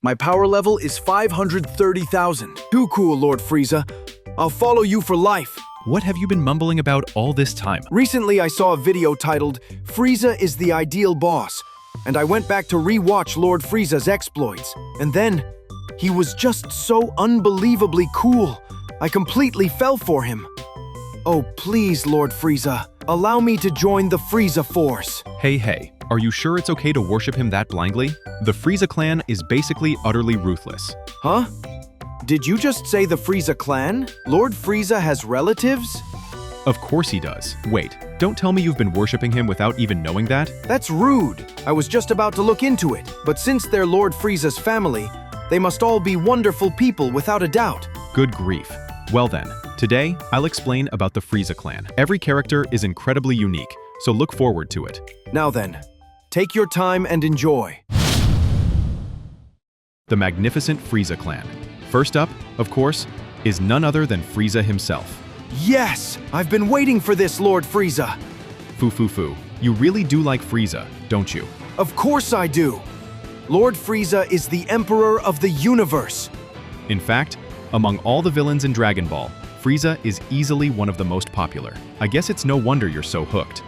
My power level is 530,000. Too cool, Lord Frieza. I'll follow you for life. What have you been mumbling about all this time? Recently, I saw a video titled, Frieza is the Ideal Boss, and I went back to re-watch Lord Frieza's exploits. And then, he was just so unbelievably cool. I completely fell for him. Oh, please, Lord Frieza, allow me to join the Frieza Force. Hey, are you sure it's okay to worship him that blindly? The Frieza clan is basically utterly ruthless. Huh? Did you just say the Frieza clan? Lord Frieza has relatives? Of course he does. Wait, don't tell me you've been worshipping him without even knowing that? That's rude. I was just about to look into it. But since they're Lord Frieza's family, they must all be wonderful people without a doubt. Good grief. Well then, today I'll explain about the Frieza clan. Every character is incredibly unique, so look forward to it. Now then, take your time and enjoy. The magnificent Frieza clan. First up, of course, is none other than Frieza himself. Yes! I've been waiting for this, Lord Frieza. Foo. You really do like Frieza, don't you? Of course I do. Lord Frieza is the Emperor of the Universe. In fact, among all the villains in Dragon Ball, Frieza is easily one of the most popular. I guess it's no wonder you're so hooked.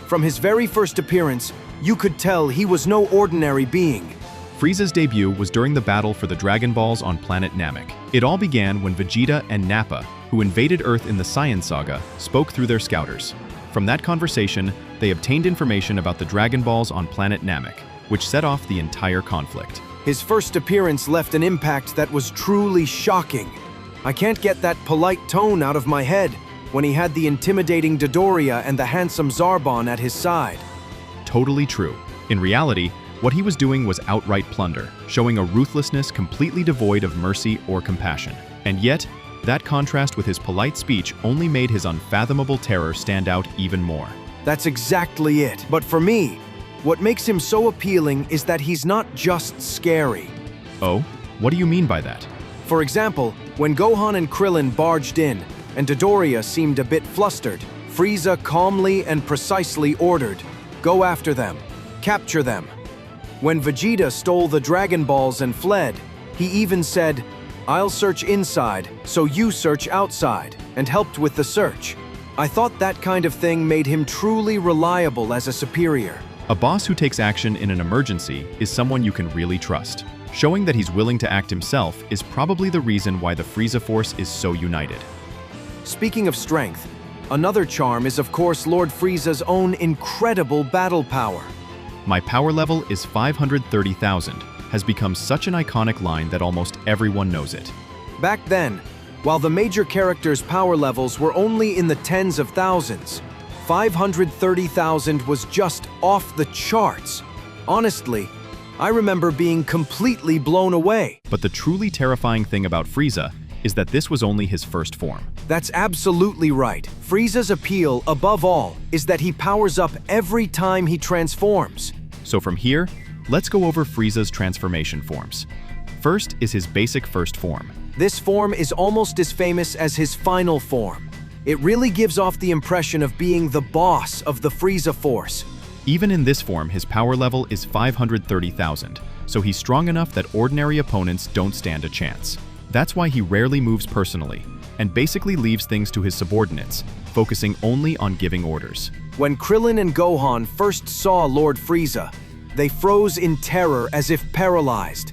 From his very first appearance, you could tell he was no ordinary being. Frieza's debut was during the battle for the Dragon Balls on planet Namek. It all began when Vegeta and Nappa, who invaded Earth in the Saiyan Saga, spoke through their scouters. From that conversation, they obtained information about the Dragon Balls on planet Namek, which set off the entire conflict. His first appearance left an impact that was truly shocking. I can't get that polite tone out of my head when he had the intimidating Dodoria and the handsome Zarbon at his side. Totally true. In reality, what he was doing was outright plunder, showing a ruthlessness completely devoid of mercy or compassion. And yet, that contrast with his polite speech only made his unfathomable terror stand out even more. That's exactly it. But for me, what makes him so appealing is that he's not just scary. Oh? What do you mean by that? For example, when Gohan and Krillin barged in, and Dodoria seemed a bit flustered, Frieza calmly and precisely ordered, "Go after them. Capture them." When Vegeta stole the Dragon Balls and fled, he even said, "I'll search inside, so you search outside," and helped with the search. I thought that kind of thing made him truly reliable as a superior. A boss who takes action in an emergency is someone you can really trust. Showing that he's willing to act himself is probably the reason why the Frieza Force is so united. Speaking of strength, another charm is of course Lord Frieza's own incredible battle power. My power level is 530,000 has become such an iconic line that almost everyone knows it. Back then, while the major characters' power levels were only in the tens of thousands, 530,000 was just off the charts. Honestly, I remember being completely blown away. But the truly terrifying thing about Frieza is that this was only his first form. That's absolutely right. Frieza's appeal, above all, is that he powers up every time he transforms. So from here, let's go over Frieza's transformation forms. First is his basic first form. This form is almost as famous as his final form. It really gives off the impression of being the boss of the Frieza Force. Even in this form, his power level is 530,000, so he's strong enough that ordinary opponents don't stand a chance. That's why he rarely moves personally, and basically leaves things to his subordinates, focusing only on giving orders. When Krillin and Gohan first saw Lord Frieza, they froze in terror as if paralyzed.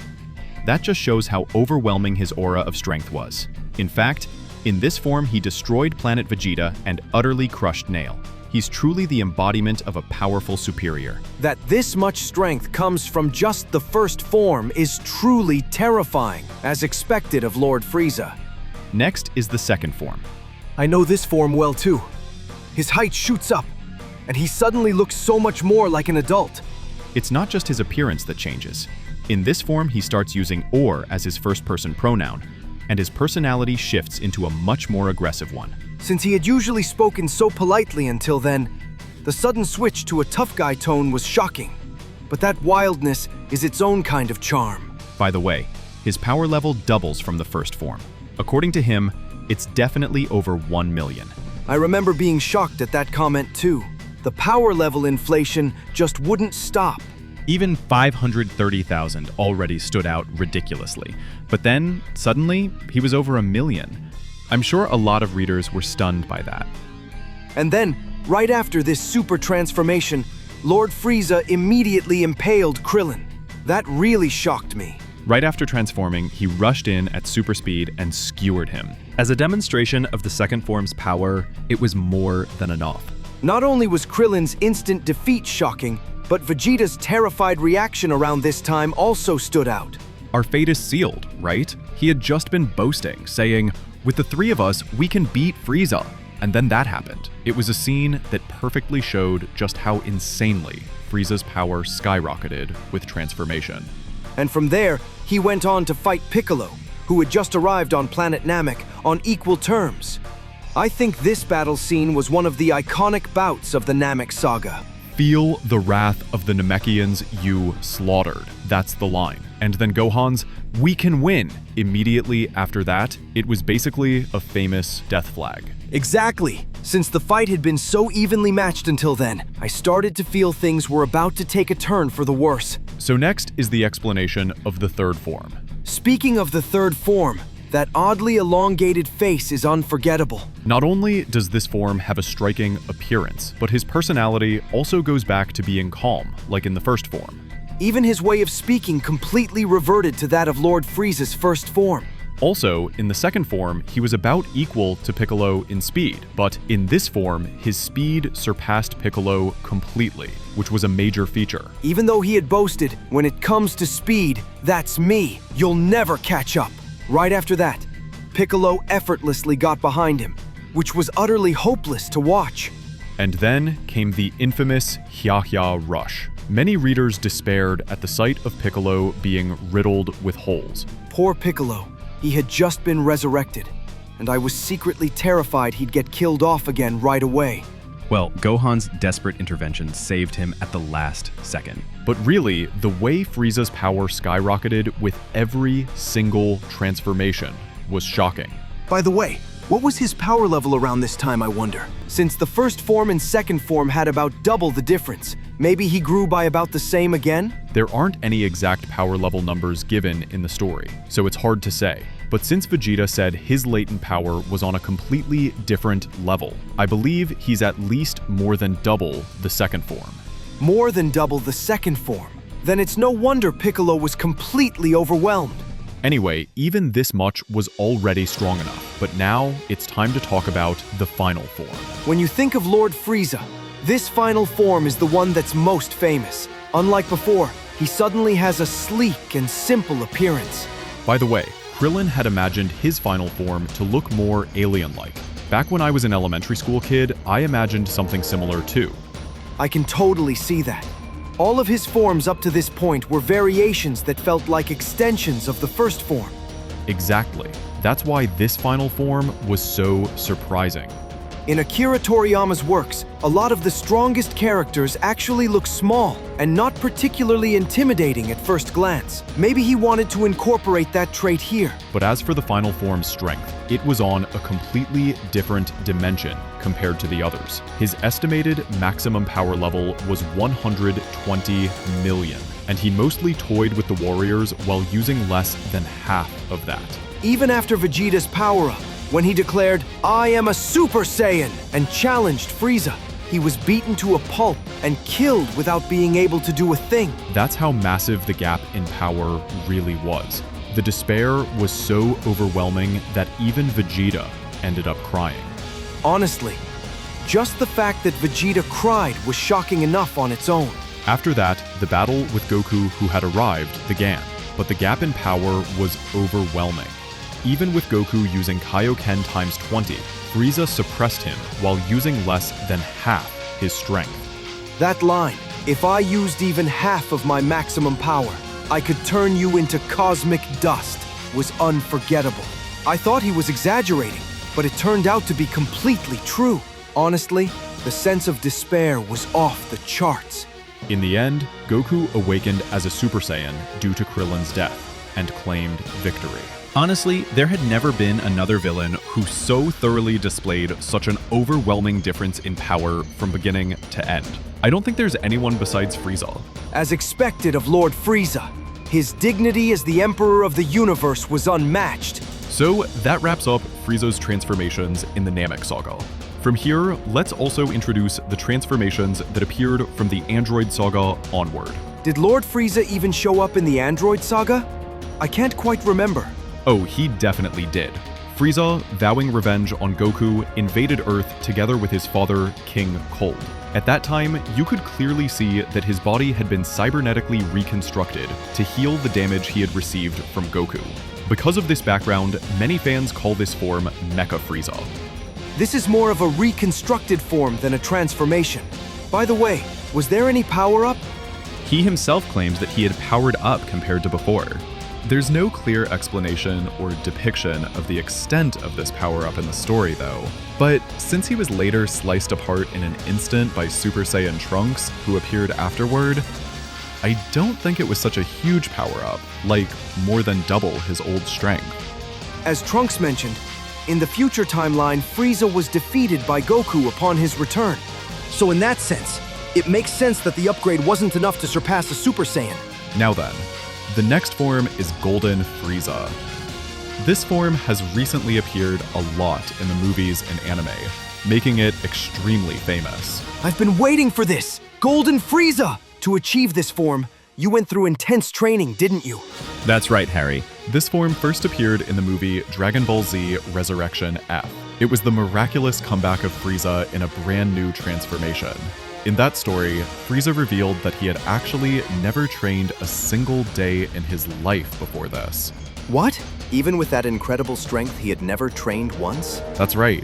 That just shows how overwhelming his aura of strength was. In fact, in this form he destroyed planet Vegeta and utterly crushed Nail. He's truly the embodiment of a powerful superior. That this much strength comes from just the first form is truly terrifying, as expected of Lord Frieza. Next is the second form. I know this form well too. His height shoots up, and he suddenly looks so much more like an adult. It's not just his appearance that changes. In this form, he starts using or as his first-person pronoun, and his personality shifts into a much more aggressive one. Since he had usually spoken so politely until then, the sudden switch to a tough guy tone was shocking. But that wildness is its own kind of charm. By the way, his power level doubles from the first form. According to him, it's definitely over 1 million. I remember being shocked at that comment too. The power level inflation just wouldn't stop. Even 530,000 already stood out ridiculously. But then, suddenly, he was over 1 million. I'm sure a lot of readers were stunned by that. And then, right after this super transformation, Lord Frieza immediately impaled Krillin. That really shocked me. Right after transforming, he rushed in at super speed and skewered him. As a demonstration of the second form's power, it was more than enough. Not only was Krillin's instant defeat shocking, but Vegeta's terrified reaction around this time also stood out. Our fate is sealed, right? He had just been boasting, saying, "With the 3 of us, we can beat Frieza." And then that happened. It was a scene that perfectly showed just how insanely Frieza's power skyrocketed with transformation. And from there, he went on to fight Piccolo, who had just arrived on planet Namek on equal terms. I think this battle scene was one of the iconic bouts of the Namek saga. "Feel the wrath of the Namekians you slaughtered." That's the line. And then Gohan's, "We can win." Immediately after that, it was basically a famous death flag. Exactly. Since the fight had been so evenly matched until then, I started to feel things were about to take a turn for the worse. So next is the explanation of the third form. Speaking of the third form, that oddly elongated face is unforgettable. Not only does this form have a striking appearance, but his personality also goes back to being calm, like in the first form. Even his way of speaking completely reverted to that of Lord Frieza's first form. Also, in the second form, he was about equal to Piccolo in speed, but in this form, his speed surpassed Piccolo completely, which was a major feature. Even though he had boasted, "When it comes to speed, that's me. You'll never catch up." Right after that, Piccolo effortlessly got behind him, which was utterly hopeless to watch. And then came the infamous Hya Rush. Many readers despaired at the sight of Piccolo being riddled with holes. Poor Piccolo. He had just been resurrected, and I was secretly terrified he'd get killed off again right away. Well, Gohan's desperate intervention saved him at the last second. But really, the way Frieza's power skyrocketed with every single transformation was shocking. By the way, what was his power level around this time, I wonder? Since the first form and second form had about double the difference, maybe he grew by about the same again? There aren't any exact power level numbers given in the story, so it's hard to say. But since Vegeta said his latent power was on a completely different level, I believe he's at least more than double the second form. More than double the second form? Then it's no wonder Piccolo was completely overwhelmed. Anyway, even this much was already strong enough, but now it's time to talk about the final form. When you think of Lord Frieza, this final form is the one that's most famous. Unlike before, he suddenly has a sleek and simple appearance. By the way, Krillin had imagined his final form to look more alien-like. Back when I was an elementary school kid, I imagined something similar too. I can totally see that. All of his forms up to this point were variations that felt like extensions of the first form. Exactly. That's why this final form was so surprising. In Akira Toriyama's works, a lot of the strongest characters actually look small and not particularly intimidating at first glance. Maybe he wanted to incorporate that trait here. But as for the final form's strength, it was on a completely different dimension compared to the others. His estimated maximum power level was 120 million, and he mostly toyed with the warriors while using less than half of that. Even after Vegeta's power-up, when he declared, "I am a Super Saiyan," and challenged Frieza, he was beaten to a pulp and killed without being able to do a thing. That's how massive the gap in power really was. The despair was so overwhelming that even Vegeta ended up crying. Honestly, just the fact that Vegeta cried was shocking enough on its own. After that, the battle with Goku, who had arrived, began, but the gap in power was overwhelming. Even with Goku using Kaioken times 20, Frieza suppressed him while using less than half his strength. That line, "If I used even half of my maximum power, I could turn you into cosmic dust," was unforgettable. I thought he was exaggerating, but it turned out to be completely true. Honestly, the sense of despair was off the charts. In the end, Goku awakened as a Super Saiyan due to Krillin's death and claimed victory. Honestly, there had never been another villain who so thoroughly displayed such an overwhelming difference in power from beginning to end. I don't think there's anyone besides Frieza. As expected of Lord Frieza, his dignity as the Emperor of the Universe was unmatched. So that wraps up Frieza's transformations in the Namek Saga. From here, let's also introduce the transformations that appeared from the Android Saga onward. Did Lord Frieza even show up in the Android Saga? I can't quite remember. Oh, he definitely did. Frieza, vowing revenge on Goku, invaded Earth together with his father, King Cold. At that time, you could clearly see that his body had been cybernetically reconstructed to heal the damage he had received from Goku. Because of this background, many fans call this form Mecha Frieza. This is more of a reconstructed form than a transformation. By the way, was there any power-up? He himself claims that he had powered up compared to before. There's no clear explanation or depiction of the extent of this power-up in the story, though. But since he was later sliced apart in an instant by Super Saiyan Trunks, who appeared afterward, I don't think it was such a huge power-up, like more than double his old strength. As Trunks mentioned, in the future timeline, Frieza was defeated by Goku upon his return. So in that sense, it makes sense that the upgrade wasn't enough to surpass a Super Saiyan. Now then, the next form is Golden Frieza. This form has recently appeared a lot in the movies and anime, making it extremely famous. I've been waiting for this! Golden Frieza! To achieve this form, you went through intense training, didn't you? That's right, Harry. This form first appeared in the movie Dragon Ball Z Resurrection F. It was the miraculous comeback of Frieza in a brand new transformation. In that story, Frieza revealed that he had actually never trained a single day in his life before this. What? Even with that incredible strength, he had never trained once? That's right.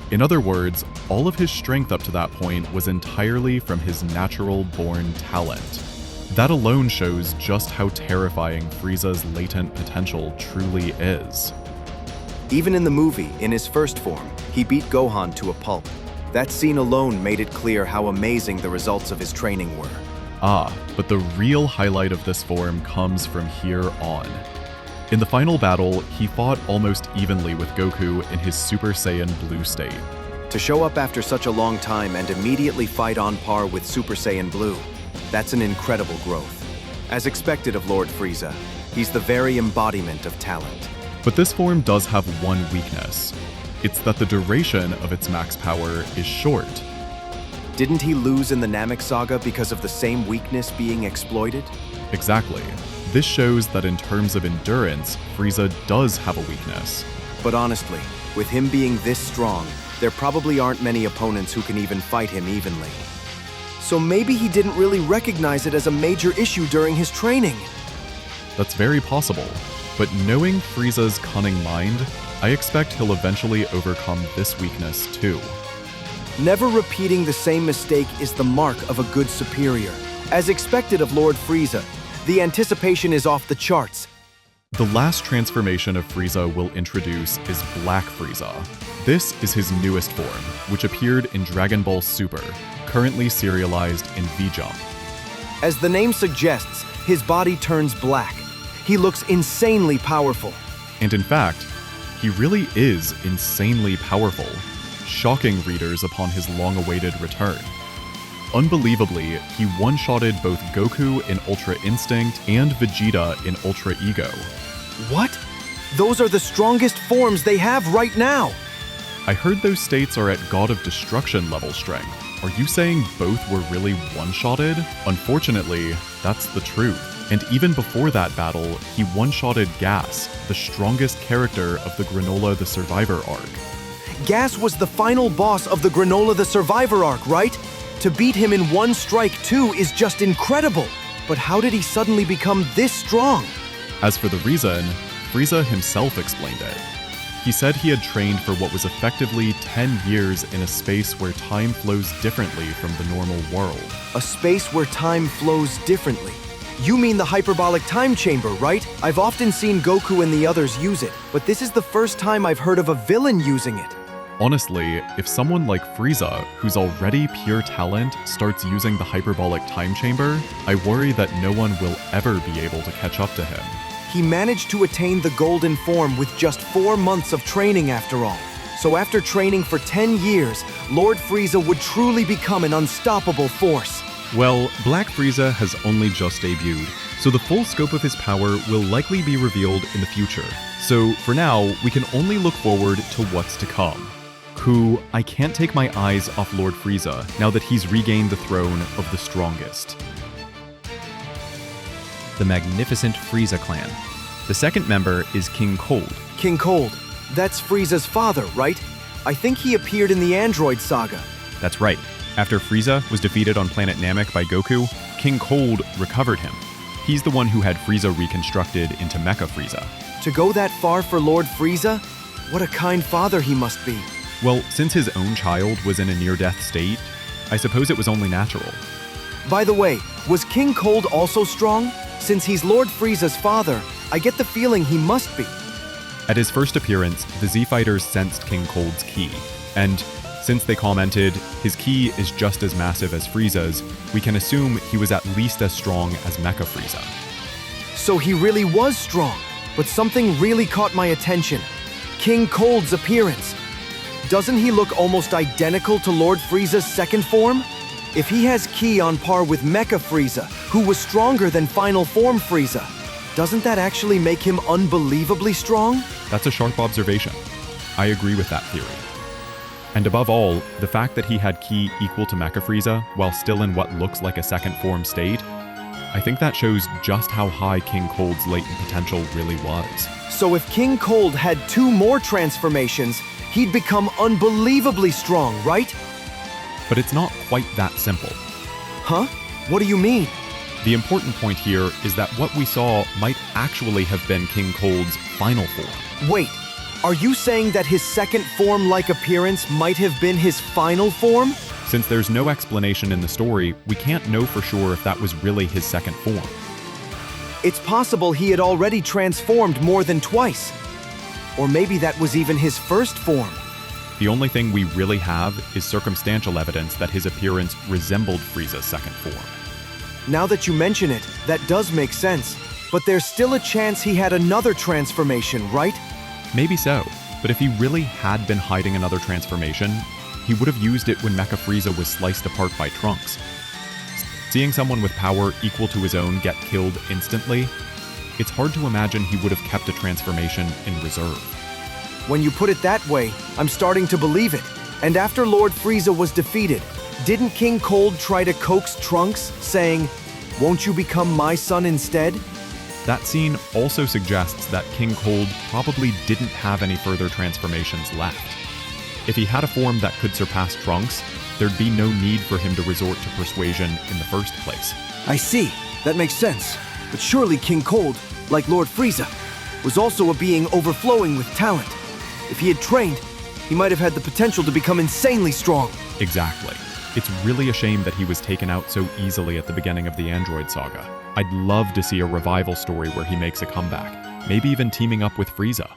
In other words, all of his strength up to that point was entirely from his natural-born talent. That alone shows just how terrifying Frieza's latent potential truly is. Even in the movie, in his first form, he beat Gohan to a pulp. That scene alone made it clear how amazing the results of his training were. But the real highlight of this form comes from here on. In the final battle, he fought almost evenly with Goku in his Super Saiyan Blue state. To show up after such a long time and immediately fight on par with Super Saiyan Blue, that's an incredible growth. As expected of Lord Frieza, he's the very embodiment of talent. But this form does have one weakness. It's that the duration of its max power is short. Didn't he lose in the Namek Saga because of the same weakness being exploited? Exactly. This shows that in terms of endurance, Frieza does have a weakness. But honestly, with him being this strong, there probably aren't many opponents who can even fight him evenly. So maybe he didn't really recognize it as a major issue during his training. That's very possible. But knowing Frieza's cunning mind, I expect he'll eventually overcome this weakness too. Never repeating the same mistake is the mark of a good superior. As expected of Lord Frieza, the anticipation is off the charts. The last transformation of Frieza we'll introduce is Black Frieza. This is his newest form, which appeared in Dragon Ball Super, currently serialized in V-Jump. As the name suggests, his body turns black. He looks insanely powerful. And in fact, he really is insanely powerful, shocking readers upon his long-awaited return. Unbelievably, he one-shotted both Goku in Ultra Instinct and Vegeta in Ultra Ego. What? Those are the strongest forms they have right now! I heard those states are at God of Destruction level strength. Are you saying both were really one-shotted? Unfortunately, that's the truth. And even before that battle, he one-shotted Gas, the strongest character of the Granola the Survivor arc. Gas was the final boss of the Granola the Survivor arc, right? To beat him in one strike too is just incredible. But how did he suddenly become this strong? As for the reason, Frieza himself explained it. He said he had trained for what was effectively 10 years in a space where time flows differently from the normal world. A space where time flows differently? You mean the hyperbolic time chamber, right? I've often seen Goku and the others use it, but this is the first time I've heard of a villain using it. Honestly, if someone like Frieza, who's already pure talent, starts using the hyperbolic time chamber, I worry that no one will ever be able to catch up to him. He managed to attain the golden form with just 4 months of training after all. So after training for 10 years, Lord Frieza would truly become an unstoppable force. Well, Black Frieza has only just debuted, so the full scope of his power will likely be revealed in the future. So for now, we can only look forward to what's to come. I can't take my eyes off Lord Frieza now that he's regained the throne of the strongest. The magnificent Frieza clan. The second member is King Cold. King Cold, that's Frieza's father, right? I think he appeared in the Android saga. That's right. After Frieza was defeated on planet Namek by Goku, King Cold recovered him. He's the one who had Frieza reconstructed into Mecha Frieza. To go that far for Lord Frieza? What a kind father he must be. Well, since his own child was in a near-death state, I suppose it was only natural. By the way, was King Cold also strong? Since he's Lord Frieza's father, I get the feeling he must be. At his first appearance, the Z-Fighters sensed King Cold's ki, and since they commented, his ki is just as massive as Frieza's, we can assume he was at least as strong as Mecha Frieza. So he really was strong, but something really caught my attention. King Cold's appearance. Doesn't he look almost identical to Lord Frieza's second form? If he has ki on par with Mecha Frieza, who was stronger than Final Form Frieza, doesn't that actually make him unbelievably strong? That's a sharp observation. I agree with that theory. And above all, the fact that he had ki equal to Mecha Frieza while still in what looks like a second form state, I think that shows just how high King Cold's latent potential really was. So if King Cold had 2 more transformations, he'd become unbelievably strong, right? But it's not quite that simple. Huh? What do you mean? The important point here is that what we saw might actually have been King Cold's final form. Wait, are you saying that his second form-like appearance might have been his final form? Since there's no explanation in the story, we can't know for sure if that was really his second form. It's possible he had already transformed more than twice. Or maybe that was even his first form. The only thing we really have is circumstantial evidence that his appearance resembled Frieza's second form. Now that you mention it, that does make sense. But there's still a chance he had another transformation, right? Maybe so, but if he really had been hiding another transformation, he would have used it when Mecha Frieza was sliced apart by Trunks. Seeing someone with power equal to his own get killed instantly, it's hard to imagine he would have kept a transformation in reserve. When you put it that way, I'm starting to believe it. And after Lord Frieza was defeated, didn't King Cold try to coax Trunks, saying, "Won't you become my son instead?" That scene also suggests that King Cold probably didn't have any further transformations left. If he had a form that could surpass Trunks, there'd be no need for him to resort to persuasion in the first place. I see. That makes sense. But surely King Cold, like Lord Frieza, was also a being overflowing with talent. If he had trained, he might have had the potential to become insanely strong. Exactly. It's really a shame that he was taken out so easily at the beginning of the Android saga. I'd love to see a revival story where he makes a comeback, maybe even teaming up with Frieza.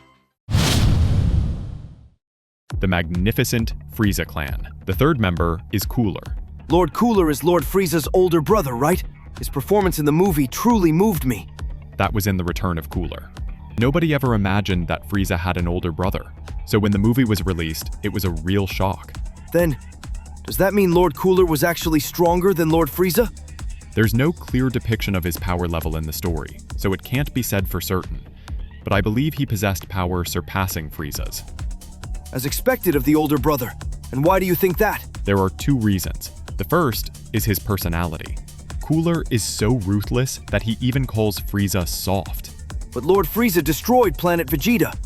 The magnificent Frieza clan. The third member is Cooler. Lord Cooler is Lord Frieza's older brother, right? His performance in the movie truly moved me. That was in The Return of Cooler. Nobody ever imagined that Frieza had an older brother, so when the movie was released, it was a real shock. Then, does that mean Lord Cooler was actually stronger than Lord Frieza? There's no clear depiction of his power level in the story, so it can't be said for certain, but I believe he possessed power surpassing Frieza's. As expected of the older brother. And why do you think that? There are 2 reasons. The first is his personality. Cooler is so ruthless that he even calls Frieza soft. But Lord Frieza destroyed planet Vegeta.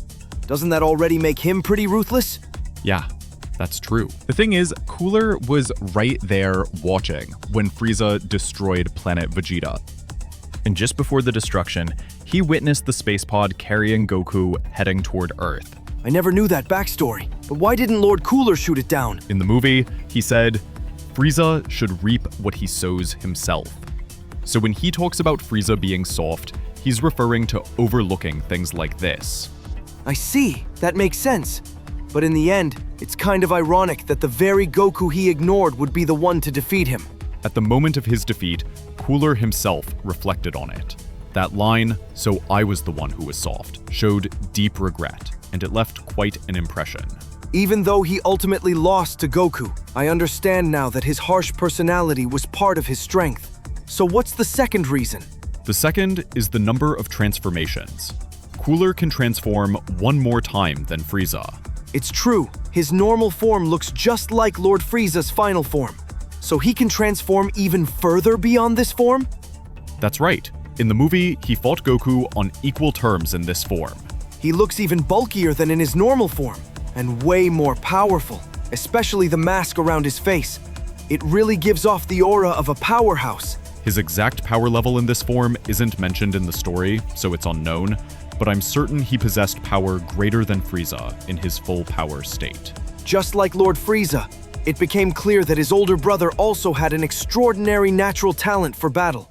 Doesn't that already make him pretty ruthless? Yeah, that's true. The thing is, Cooler was right there watching when Frieza destroyed planet Vegeta. And just before the destruction, he witnessed the space pod carrying Goku heading toward Earth. I never knew that backstory. But why didn't Lord Cooler shoot it down? In the movie, he said, Frieza should reap what he sows himself. So when he talks about Frieza being soft, he's referring to overlooking things like this. I see. That makes sense. But in the end, it's kind of ironic that the very Goku he ignored would be the one to defeat him. At the moment of his defeat, Cooler himself reflected on it. That line, "So I was the one who was soft," showed deep regret, and it left quite an impression. Even though he ultimately lost to Goku, I understand now that his harsh personality was part of his strength. So what's the second reason? The second is the number of transformations. Cooler can transform one more time than Frieza. It's true, his normal form looks just like Lord Frieza's final form. So he can transform even further beyond this form? That's right. In the movie, he fought Goku on equal terms in this form. He looks even bulkier than in his normal form, and way more powerful, especially the mask around his face. It really gives off the aura of a powerhouse. His exact power level in this form isn't mentioned in the story, so it's unknown, but I'm certain he possessed power greater than Frieza in his full power state. Just like Lord Frieza, it became clear that his older brother also had an extraordinary natural talent for battle.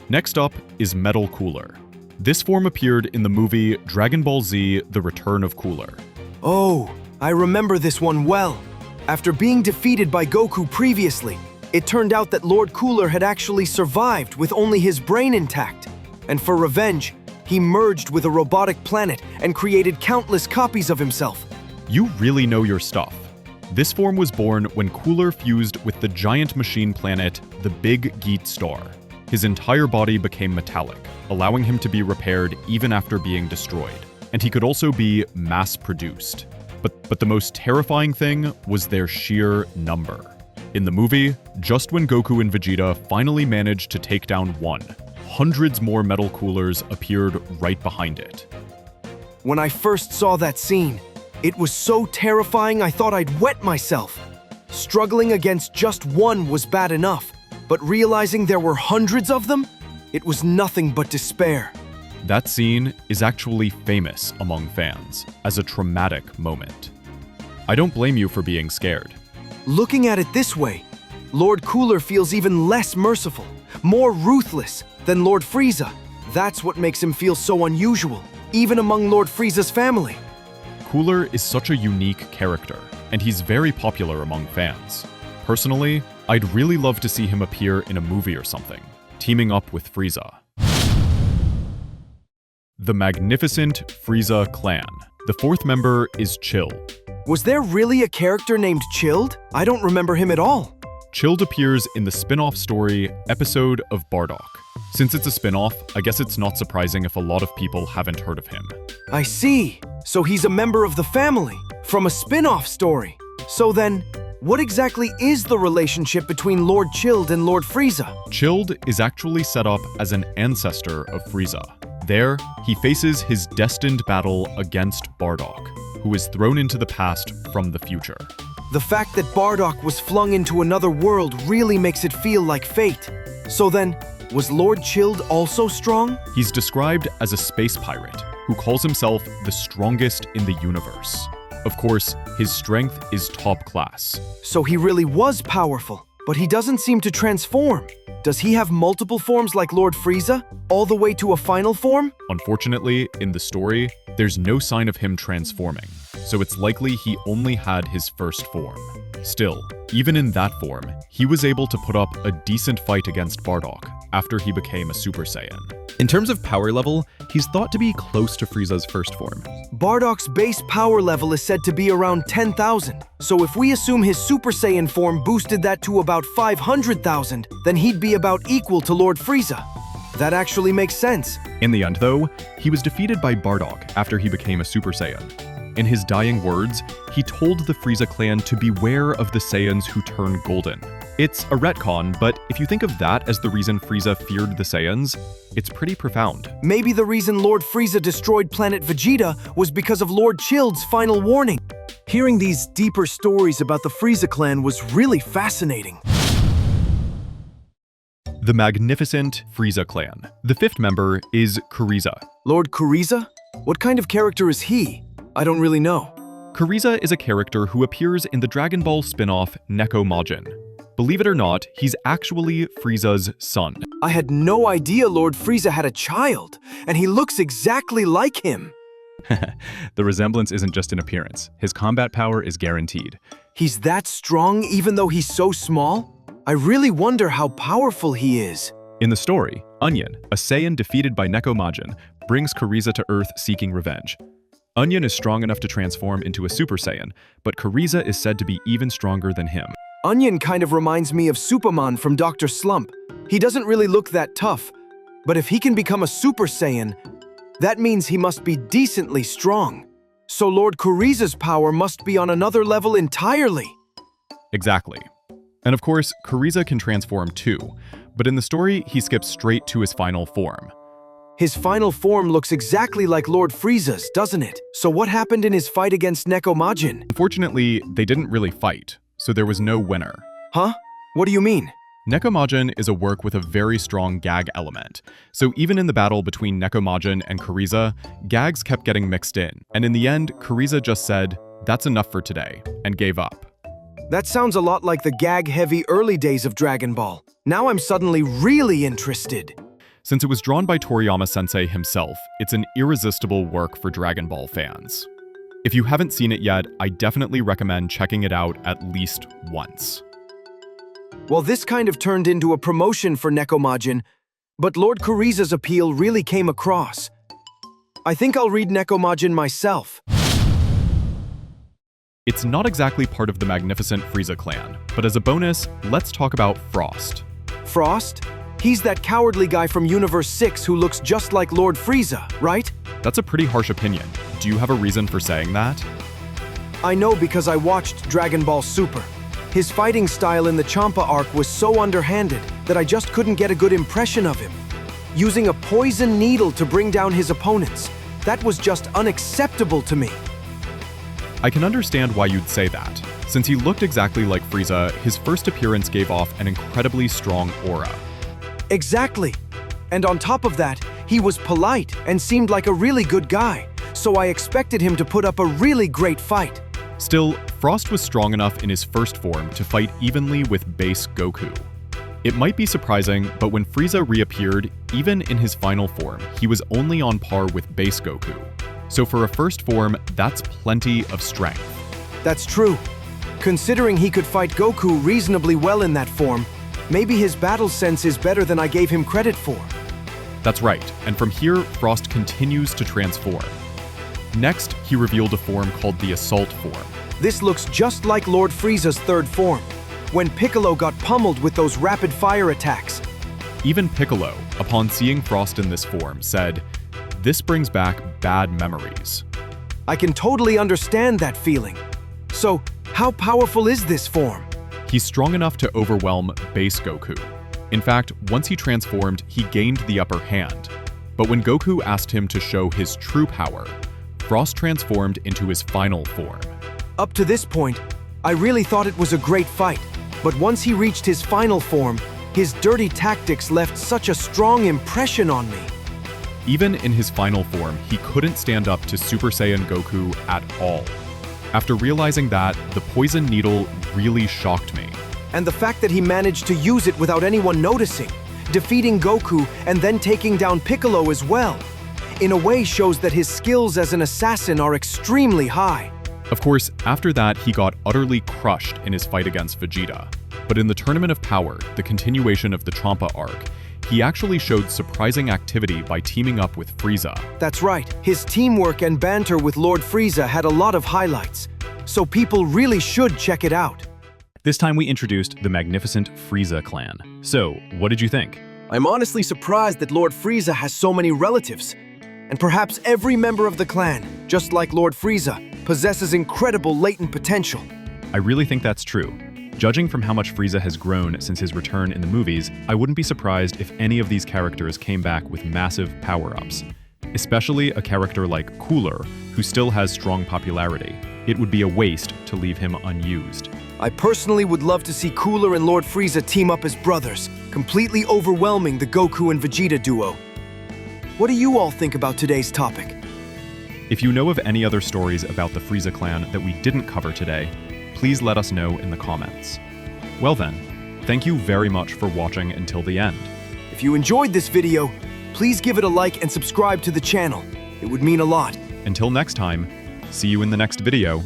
Next up is Metal Cooler. This form appeared in the movie Dragon Ball Z: The Return of Cooler. Oh, I remember this one well. After being defeated by Goku previously, it turned out that Lord Cooler had actually survived with only his brain intact. And for revenge, he merged with a robotic planet and created countless copies of himself. You really know your stuff. This form was born when Cooler fused with the giant machine planet, the Big Geat Star. His entire body became metallic, allowing him to be repaired even after being destroyed. And he could also be mass-produced. But the most terrifying thing was their sheer number. In the movie, just when Goku and Vegeta finally managed to take down one, hundreds more Metal Coolers appeared right behind it. When I first saw that scene, it was so terrifying I thought I'd wet myself. Struggling against just one was bad enough, but realizing there were hundreds of them, it was nothing but despair. That scene is actually famous among fans as a traumatic moment. I don't blame you for being scared. Looking at it this way, Lord Cooler feels even less merciful, more ruthless than Lord Frieza. That's what makes him feel so unusual, even among Lord Frieza's family. Cooler is such a unique character, and he's very popular among fans. Personally, I'd really love to see him appear in a movie or something, teaming up with Frieza. The Magnificent Frieza Clan. The fourth member is Chill. Was there really a character named Chilled? I don't remember him at all. Chilled appears in the spin-off story episode of Bardock. Since it's a spin-off, I guess it's not surprising if a lot of people haven't heard of him. I see. So he's a member of the family, from a spin-off story. So then, what exactly is the relationship between Lord Chilled and Lord Frieza? Chilled is actually set up as an ancestor of Frieza. There, he faces his destined battle against Bardock, who is thrown into the past from the future. The fact that Bardock was flung into another world really makes it feel like fate. So then, was Lord Chilled also strong? He's described as a space pirate who calls himself the strongest in the universe. Of course, his strength is top class. So he really was powerful, but he doesn't seem to transform. Does he have multiple forms like Lord Frieza, all the way to a final form? Unfortunately, in the story, there's no sign of him transforming, so it's likely he only had his first form. Still, even in that form, he was able to put up a decent fight against Bardock after he became a Super Saiyan. In terms of power level, he's thought to be close to Frieza's first form. Bardock's base power level is said to be around 10,000. So if we assume his Super Saiyan form boosted that to about 500,000, then he'd be about equal to Lord Frieza. That actually makes sense. In the end, though, he was defeated by Bardock after he became a Super Saiyan. In his dying words, he told the Frieza clan to beware of the Saiyans who turn golden. It's a retcon, but if you think of that as the reason Frieza feared the Saiyans, it's pretty profound. Maybe the reason Lord Frieza destroyed planet Vegeta was because of Lord Chilled's final warning. Hearing these deeper stories about the Frieza clan was really fascinating. The Magnificent Frieza Clan. The fifth member is Kuriza. Lord Kuriza? What kind of character is he? I don't really know. Kuriza is a character who appears in the Dragon Ball spin-off Neko Majin. Believe it or not, he's actually Frieza's son. I had no idea Lord Frieza had a child, and he looks exactly like him. The resemblance isn't just an appearance. His combat power is guaranteed. He's that strong even though he's so small? I really wonder how powerful he is. In the story, Onion, a Saiyan defeated by Neko Majin, brings Kuriza to Earth seeking revenge. Onion is strong enough to transform into a Super Saiyan, but Frieza is said to be even stronger than him. Onion kind of reminds me of Superman from Dr. Slump. He doesn't really look that tough, but if he can become a Super Saiyan, that means he must be decently strong. So Lord Frieza's power must be on another level entirely. Exactly. And of course, Frieza can transform too, but in the story, he skips straight to his final form. His final form looks exactly like Lord Frieza's, doesn't it? So what happened in his fight against Nekomajin? Unfortunately, they didn't really fight, so there was no winner. Huh? What do you mean? Nekomajin is a work with a very strong gag element, so even in the battle between Nekomajin and Frieza, gags kept getting mixed in, and in the end, Frieza just said, "That's enough for today," and gave up. That sounds a lot like the gag-heavy early days of Dragon Ball. Now I'm suddenly really interested. Since it was drawn by Toriyama-sensei himself, it's an irresistible work for Dragon Ball fans. If you haven't seen it yet, I definitely recommend checking it out at least once. Well, this kind of turned into a promotion for Nekomajin, but Lord Frieza's appeal really came across. I think I'll read Nekomajin myself. It's not exactly part of the magnificent Frieza clan, but as a bonus, let's talk about Frost. Frost? He's that cowardly guy from Universe 6 who looks just like Lord Frieza, right? That's a pretty harsh opinion. Do you have a reason for saying that? I know because I watched Dragon Ball Super. His fighting style in the Champa arc was so underhanded that I just couldn't get a good impression of him. Using a poison needle to bring down his opponents, that was just unacceptable to me. I can understand why you'd say that. Since he looked exactly like Frieza, his first appearance gave off an incredibly strong aura. Exactly. And on top of that, he was polite and seemed like a really good guy, so I expected him to put up a really great fight. Still, Frost was strong enough in his first form to fight evenly with base Goku. It might be surprising, but when Frieza reappeared, even in his final form, he was only on par with base Goku. So for a first form, that's plenty of strength. That's true. Considering he could fight Goku reasonably well in that form, maybe his battle sense is better than I gave him credit for. That's right, and from here, Frost continues to transform. Next, he revealed a form called the Assault form. This looks just like Lord Frieza's third form, when Piccolo got pummeled with those rapid-fire attacks. Even Piccolo, upon seeing Frost in this form, said, "This brings back bad memories." I can totally understand that feeling. So, how powerful is this form? He's strong enough to overwhelm base Goku. In fact, once he transformed, he gained the upper hand. But when Goku asked him to show his true power, Frost transformed into his final form. Up to this point, I really thought it was a great fight, but once he reached his final form, his dirty tactics left such a strong impression on me. Even in his final form, he couldn't stand up to Super Saiyan Goku at all. After realizing that, the poison needle really shocked me. And the fact that he managed to use it without anyone noticing, defeating Goku and then taking down Piccolo as well, in a way shows that his skills as an assassin are extremely high. Of course, after that, he got utterly crushed in his fight against Vegeta. But in the Tournament of Power, the continuation of the Champa arc, he actually showed surprising activity by teaming up with Frieza. That's right, his teamwork and banter with Lord Frieza had a lot of highlights, so people really should check it out. This time we introduced the magnificent Frieza clan. So, what did you think? I'm honestly surprised that Lord Frieza has so many relatives. And perhaps every member of the clan, just like Lord Frieza, possesses incredible latent potential. I really think that's true. Judging from how much Frieza has grown since his return in the movies, I wouldn't be surprised if any of these characters came back with massive power-ups. Especially a character like Cooler, who still has strong popularity. It would be a waste to leave him unused. I personally would love to see Cooler and Lord Frieza team up as brothers, completely overwhelming the Goku and Vegeta duo. What do you all think about today's topic? If you know of any other stories about the Frieza clan that we didn't cover today, please let us know in the comments. Well then, thank you very much for watching until the end. If you enjoyed this video, please give it a like and subscribe to the channel. It would mean a lot. Until next time, see you in the next video.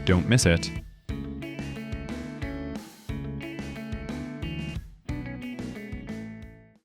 Don't miss it.